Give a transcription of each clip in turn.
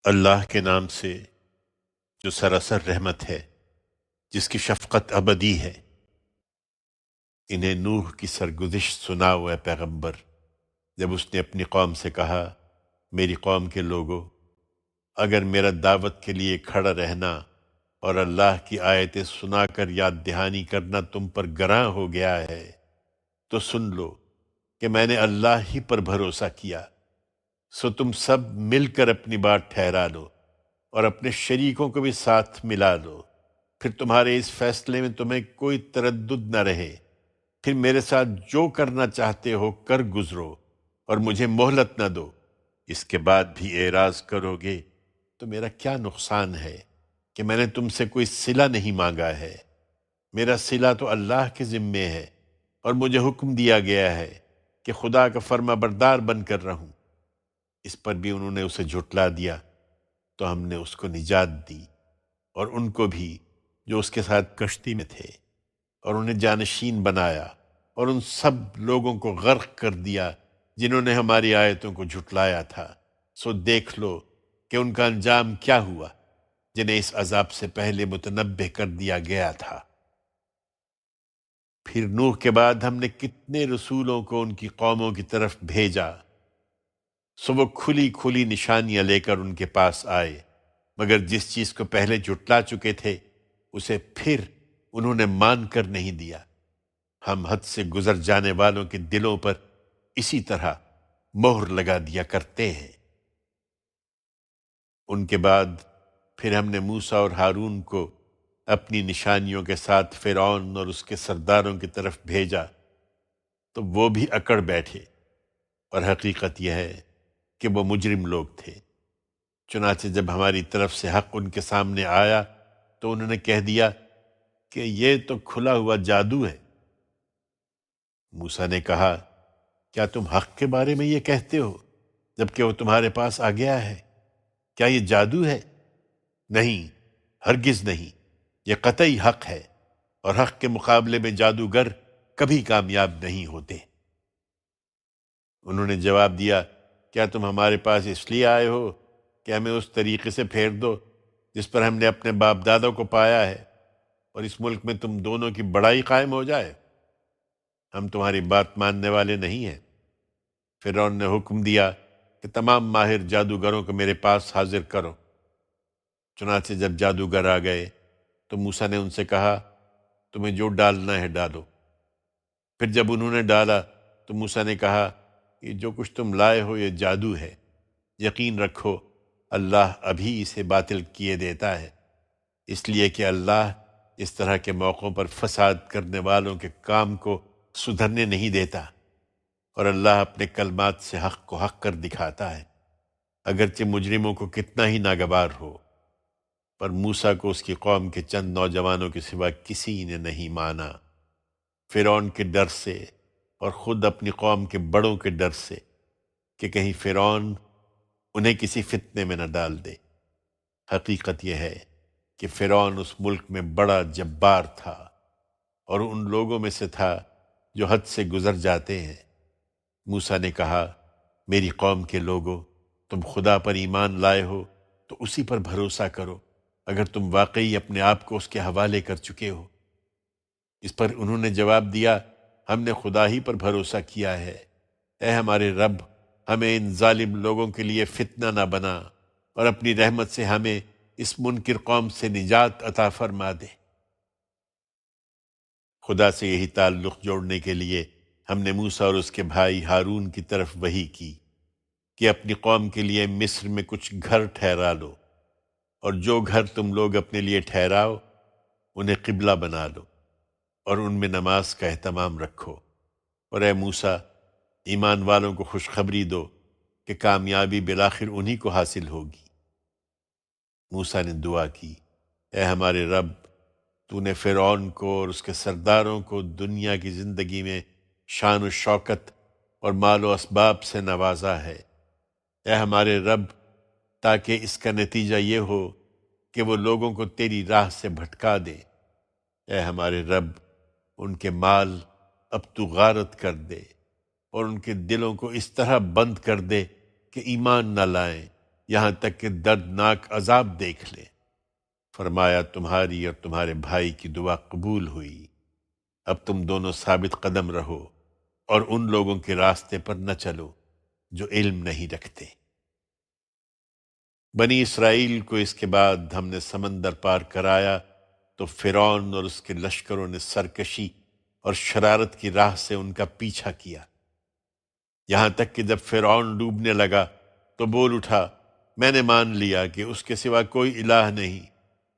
اللہ کے نام سے جو سراسر رحمت ہے، جس کی شفقت ابدی ہے۔ انہیں نوح کی سرگزشت سناؤ اے پیغمبر، جب اس نے اپنی قوم سے کہا، میری قوم کے لوگو، اگر میرا دعوت کے لیے کھڑا رہنا اور اللہ کی آیتیں سنا کر یاد دہانی کرنا تم پر گراں ہو گیا ہے، تو سن لو کہ میں نے اللہ ہی پر بھروسہ کیا، سو تم سب مل کر اپنی بات ٹھہرا لو اور اپنے شریکوں کو بھی ساتھ ملا لو، پھر تمہارے اس فیصلے میں تمہیں کوئی تردد نہ رہے، پھر میرے ساتھ جو کرنا چاہتے ہو کر گزرو اور مجھے مہلت نہ دو۔ اس کے بعد بھی اعراض کرو گے تو میرا کیا نقصان ہے کہ میں نے تم سے کوئی صلہ نہیں مانگا ہے؟ میرا صلہ تو اللہ کے ذمے ہے، اور مجھے حکم دیا گیا ہے کہ خدا کا فرما بردار بن کر رہوں۔ اس پر بھی انہوں نے اسے جھٹلا دیا، تو ہم نے اس کو نجات دی اور ان کو بھی جو اس کے ساتھ کشتی میں تھے، اور انہیں جانشین بنایا، اور ان سب لوگوں کو غرق کر دیا جنہوں نے ہماری آیتوں کو جھٹلایا تھا۔ سو دیکھ لو کہ ان کا انجام کیا ہوا، جنہیں اس عذاب سے پہلے متنبہ کر دیا گیا تھا۔ پھر نوح کے بعد ہم نے کتنے رسولوں کو ان کی قوموں کی طرف بھیجا، سو وہ کھلی کھلی نشانیاں لے کر ان کے پاس آئے، مگر جس چیز کو پہلے جھٹلا چکے تھے اسے پھر انہوں نے مان کر نہیں دیا۔ ہم حد سے گزر جانے والوں کے دلوں پر اسی طرح مہر لگا دیا کرتے ہیں۔ ان کے بعد پھر ہم نے موسیٰ اور ہارون کو اپنی نشانیوں کے ساتھ فرعون اور اس کے سرداروں کی طرف بھیجا، تو وہ بھی اکڑ بیٹھے، اور حقیقت یہ ہے کہ وہ مجرم لوگ تھے۔ چنانچہ جب ہماری طرف سے حق ان کے سامنے آیا تو انہوں نے کہہ دیا کہ یہ تو کھلا ہوا جادو ہے۔ موسیٰ نے کہا، کیا تم حق کے بارے میں یہ کہتے ہو جبکہ وہ تمہارے پاس آ گیا ہے؟ کیا یہ جادو ہے؟ نہیں، ہرگز نہیں، یہ قطعی حق ہے، اور حق کے مقابلے میں جادوگر کبھی کامیاب نہیں ہوتے۔ انہوں نے جواب دیا، کیا تم ہمارے پاس اس لیے آئے ہو کہ ہمیں اس طریقے سے پھیر دو جس پر ہم نے اپنے باپ دادوں کو پایا ہے، اور اس ملک میں تم دونوں کی بڑائی قائم ہو جائے؟ ہم تمہاری بات ماننے والے نہیں ہیں۔ فرعون نے حکم دیا کہ تمام ماہر جادوگروں کو میرے پاس حاضر کرو۔ چنانچہ جب جادوگر آ گئے تو موسیٰ نے ان سے کہا، تمہیں جو ڈالنا ہے ڈالو۔ پھر جب انہوں نے ڈالا تو موسیٰ نے کہا، یہ جو کچھ تم لائے ہو یہ جادو ہے، یقین رکھو اللہ ابھی اسے باطل کیے دیتا ہے، اس لیے کہ اللہ اس طرح کے موقعوں پر فساد کرنے والوں کے کام کو سدھرنے نہیں دیتا، اور اللہ اپنے کلمات سے حق کو حق کر دکھاتا ہے، اگرچہ مجرموں کو کتنا ہی ناگوار ہو۔ پر موسیٰ کو اس کی قوم کے چند نوجوانوں کے سوا کسی نے نہیں مانا، فرعون کے ڈر سے اور خود اپنی قوم کے بڑوں کے ڈر سے کہ کہیں فرعون انہیں کسی فتنے میں نہ ڈال دے۔ حقیقت یہ ہے کہ فرعون اس ملک میں بڑا جبار تھا، اور ان لوگوں میں سے تھا جو حد سے گزر جاتے ہیں۔ موسیٰ نے کہا، میری قوم کے لوگو، تم خدا پر ایمان لائے ہو تو اسی پر بھروسہ کرو، اگر تم واقعی اپنے آپ کو اس کے حوالے کر چکے ہو۔ اس پر انہوں نے جواب دیا، ہم نے خدا ہی پر بھروسہ کیا ہے۔ اے ہمارے رب، ہمیں ان ظالم لوگوں کے لیے فتنہ نہ بنا، اور اپنی رحمت سے ہمیں اس منکر قوم سے نجات عطا فرما دے۔ خدا سے یہی تعلق جوڑنے کے لیے ہم نے موسیٰ اور اس کے بھائی ہارون کی طرف وحی کی کہ اپنی قوم کے لیے مصر میں کچھ گھر ٹھہرا لو، اور جو گھر تم لوگ اپنے لیے ٹھہراؤ انہیں قبلہ بنا لو، اور ان میں نماز کا اہتمام رکھو۔ اور اے موسیٰ، ایمان والوں کو خوشخبری دو کہ کامیابی بالآخر انہی کو حاصل ہوگی۔ موسیٰ نے دعا کی، اے ہمارے رب، تو نے فرعون کو اور اس کے سرداروں کو دنیا کی زندگی میں شان و شوکت اور مال و اسباب سے نوازا ہے۔ اے ہمارے رب، تاکہ اس کا نتیجہ یہ ہو کہ وہ لوگوں کو تیری راہ سے بھٹکا دے۔ اے ہمارے رب، ان کے مال اب تو غارت کر دے، اور ان کے دلوں کو اس طرح بند کر دے کہ ایمان نہ لائیں، یہاں تک کہ دردناک عذاب دیکھ لیں۔ فرمایا تمہاری اور تمہارے بھائی کی دعا قبول ہوئی، اب تم دونوں ثابت قدم رہو اور ان لوگوں کے راستے پر نہ چلو جو علم نہیں رکھتے۔ بنی اسرائیل کو اس کے بعد ہم نے سمندر پار کرایا تو فرعون اور اس کے لشکروں نے سرکشی اور شرارت کی راہ سے ان کا پیچھا کیا، یہاں تک کہ جب فرعون ڈوبنے لگا تو بول اٹھا، میں نے مان لیا کہ اس کے سوا کوئی الہ نہیں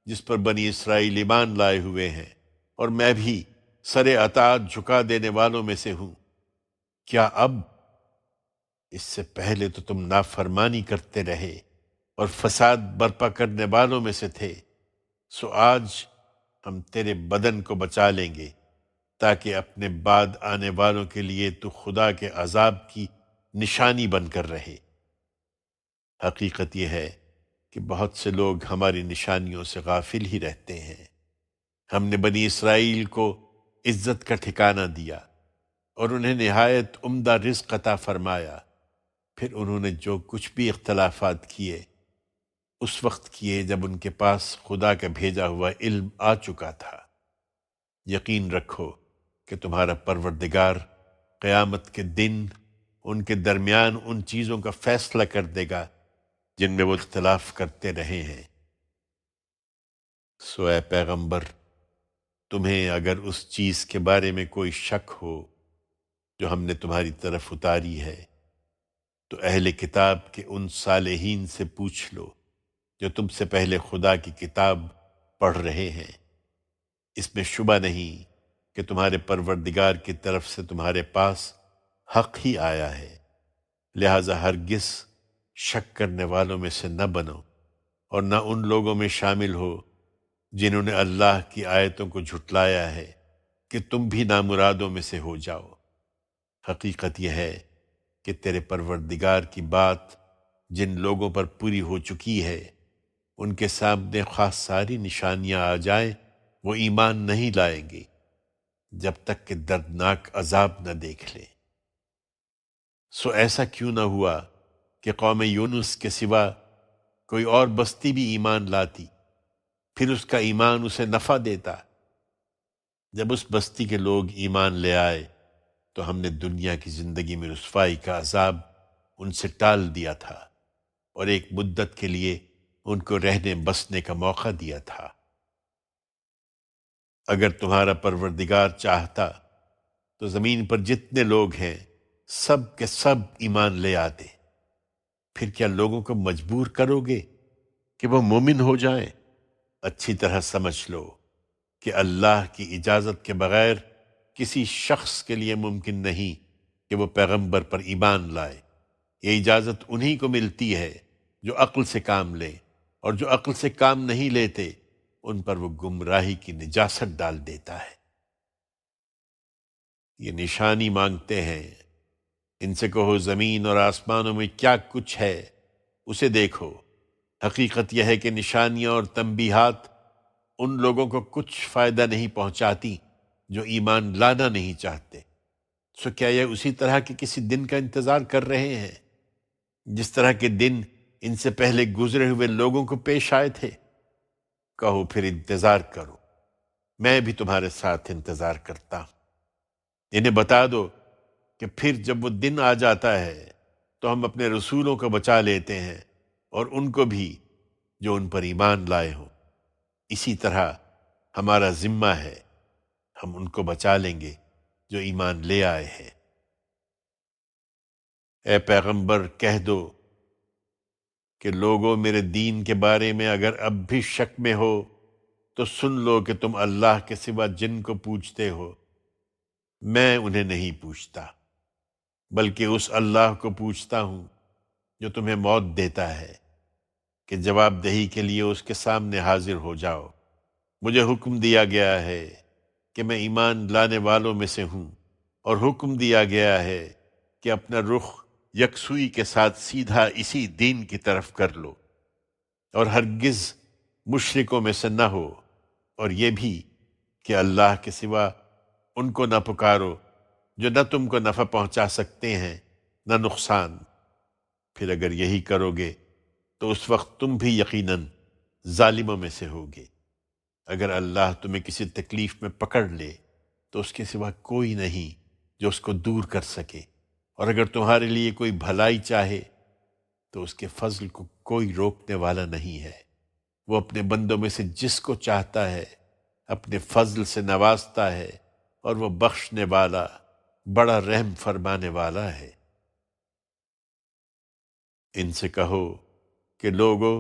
جس پر بنی اسرائیل ایمان لائے ہوئے ہیں، اور میں بھی سر اطاعت جھکا دینے والوں میں سے ہوں۔ کیا اب؟ اس سے پہلے تو تم نافرمانی کرتے رہے اور فساد برپا کرنے والوں میں سے تھے، سو آج ہم تیرے بدن کو بچا لیں گے تاکہ اپنے بعد آنے والوں کے لیے تو خدا کے عذاب کی نشانی بن کر رہے۔ حقیقت یہ ہے کہ بہت سے لوگ ہماری نشانیوں سے غافل ہی رہتے ہیں۔ ہم نے بنی اسرائیل کو عزت کا ٹھکانہ دیا اور انہیں نہایت عمدہ رزق عطا فرمایا، پھر انہوں نے جو کچھ بھی اختلافات کیے اس وقت کیے جب ان کے پاس خدا کا بھیجا ہوا علم آ چکا تھا۔ یقین رکھو کہ تمہارا پروردگار قیامت کے دن ان کے درمیان ان چیزوں کا فیصلہ کر دے گا جن میں وہ اختلاف کرتے رہے ہیں۔ سو اے پیغمبر، تمہیں اگر اس چیز کے بارے میں کوئی شک ہو جو ہم نے تمہاری طرف اتاری ہے تو اہل کتاب کے ان صالحین سے پوچھ لو جو تم سے پہلے خدا کی کتاب پڑھ رہے ہیں۔ اس میں شبہ نہیں کہ تمہارے پروردگار کی طرف سے تمہارے پاس حق ہی آیا ہے، لہذا ہرگز شک کرنے والوں میں سے نہ بنو اور نہ ان لوگوں میں شامل ہو جنہوں نے اللہ کی آیتوں کو جھٹلایا ہے کہ تم بھی نامرادوں میں سے ہو جاؤ۔ حقیقت یہ ہے کہ تیرے پروردگار کی بات جن لوگوں پر پوری ہو چکی ہے، ان کے سامنے خاص ساری نشانیاں آ جائیں وہ ایمان نہیں لائیں گے جب تک کہ دردناک عذاب نہ دیکھ لیں۔ سو ایسا کیوں نہ ہوا کہ قوم یونس کے سوا کوئی اور بستی بھی ایمان لاتی، پھر اس کا ایمان اسے نفع دیتا۔ جب اس بستی کے لوگ ایمان لے آئے تو ہم نے دنیا کی زندگی میں رسوائی کا عذاب ان سے ٹال دیا تھا اور ایک مدت کے لیے ان کو رہنے بسنے کا موقع دیا تھا۔ اگر تمہارا پروردگار چاہتا تو زمین پر جتنے لوگ ہیں سب کے سب ایمان لے آتے، پھر کیا لوگوں کو مجبور کرو گے کہ وہ مومن ہو جائیں؟ اچھی طرح سمجھ لو کہ اللہ کی اجازت کے بغیر کسی شخص کے لیے ممکن نہیں کہ وہ پیغمبر پر ایمان لائے۔ یہ اجازت انہی کو ملتی ہے جو عقل سے کام لے، اور جو عقل سے کام نہیں لیتے ان پر وہ گمراہی کی نجاست ڈال دیتا ہے۔ یہ نشانی مانگتے ہیں، ان سے کہو زمین اور آسمانوں میں کیا کچھ ہے اسے دیکھو۔ حقیقت یہ ہے کہ نشانیاں اور تنبیہات ان لوگوں کو کچھ فائدہ نہیں پہنچاتی جو ایمان لانا نہیں چاہتے۔ سو کیا یہ اسی طرح کے کسی دن کا انتظار کر رہے ہیں جس طرح کے دن ان سے پہلے گزرے ہوئے لوگوں کو پیش آئے تھے؟ کہو پھر انتظار کرو، میں بھی تمہارے ساتھ انتظار کرتا ہوں۔ انہیں بتا دو کہ پھر جب وہ دن آ جاتا ہے تو ہم اپنے رسولوں کو بچا لیتے ہیں اور ان کو بھی جو ان پر ایمان لائے ہوں۔ اسی طرح ہمارا ذمہ ہے، ہم ان کو بچا لیں گے جو ایمان لے آئے ہیں۔ اے پیغمبر کہہ دو کہ لوگوں میرے دین کے بارے میں اگر اب بھی شک میں ہو تو سن لو کہ تم اللہ کے سوا جن کو پوجتے ہو میں انہیں نہیں پوچھتا، بلکہ اس اللہ کو پوچھتا ہوں جو تمہیں موت دیتا ہے کہ جواب دہی کے لیے اس کے سامنے حاضر ہو جاؤ۔ مجھے حکم دیا گیا ہے کہ میں ایمان لانے والوں میں سے ہوں، اور حکم دیا گیا ہے کہ اپنا رخ یکسوئی کے ساتھ سیدھا اسی دین کی طرف کر لو، اور ہرگز مشرکوں میں سے نہ ہو، اور یہ بھی کہ اللہ کے سوا ان کو نہ پکارو جو نہ تم کو نفع پہنچا سکتے ہیں نہ نقصان۔ پھر اگر یہی کرو گے تو اس وقت تم بھی یقیناً ظالموں میں سے ہوگے۔ اگر اللہ تمہیں کسی تکلیف میں پکڑ لے تو اس کے سوا کوئی نہیں جو اس کو دور کر سکے، اور اگر تمہارے لیے کوئی بھلائی چاہے تو اس کے فضل کو کوئی روکنے والا نہیں ہے۔ وہ اپنے بندوں میں سے جس کو چاہتا ہے اپنے فضل سے نوازتا ہے، اور وہ بخشنے والا بڑا رحم فرمانے والا ہے۔ ان سے کہو کہ لوگو،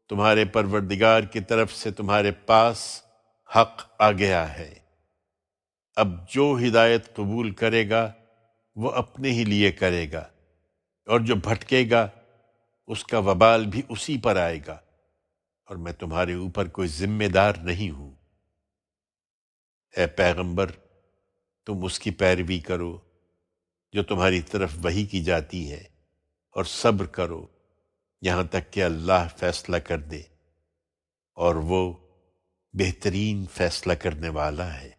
تمہارے پروردگار کی طرف سے تمہارے پاس حق آ گیا ہے۔ اب جو ہدایت قبول کرے گا وہ اپنے ہی لیے کرے گا، اور جو بھٹکے گا اس کا وبال بھی اسی پر آئے گا، اور میں تمہارے اوپر کوئی ذمہ دار نہیں ہوں۔ اے پیغمبر، تم اس کی پیروی کرو جو تمہاری طرف وحی کی جاتی ہے، اور صبر کرو یہاں تک کہ اللہ فیصلہ کر دے، اور وہ بہترین فیصلہ کرنے والا ہے۔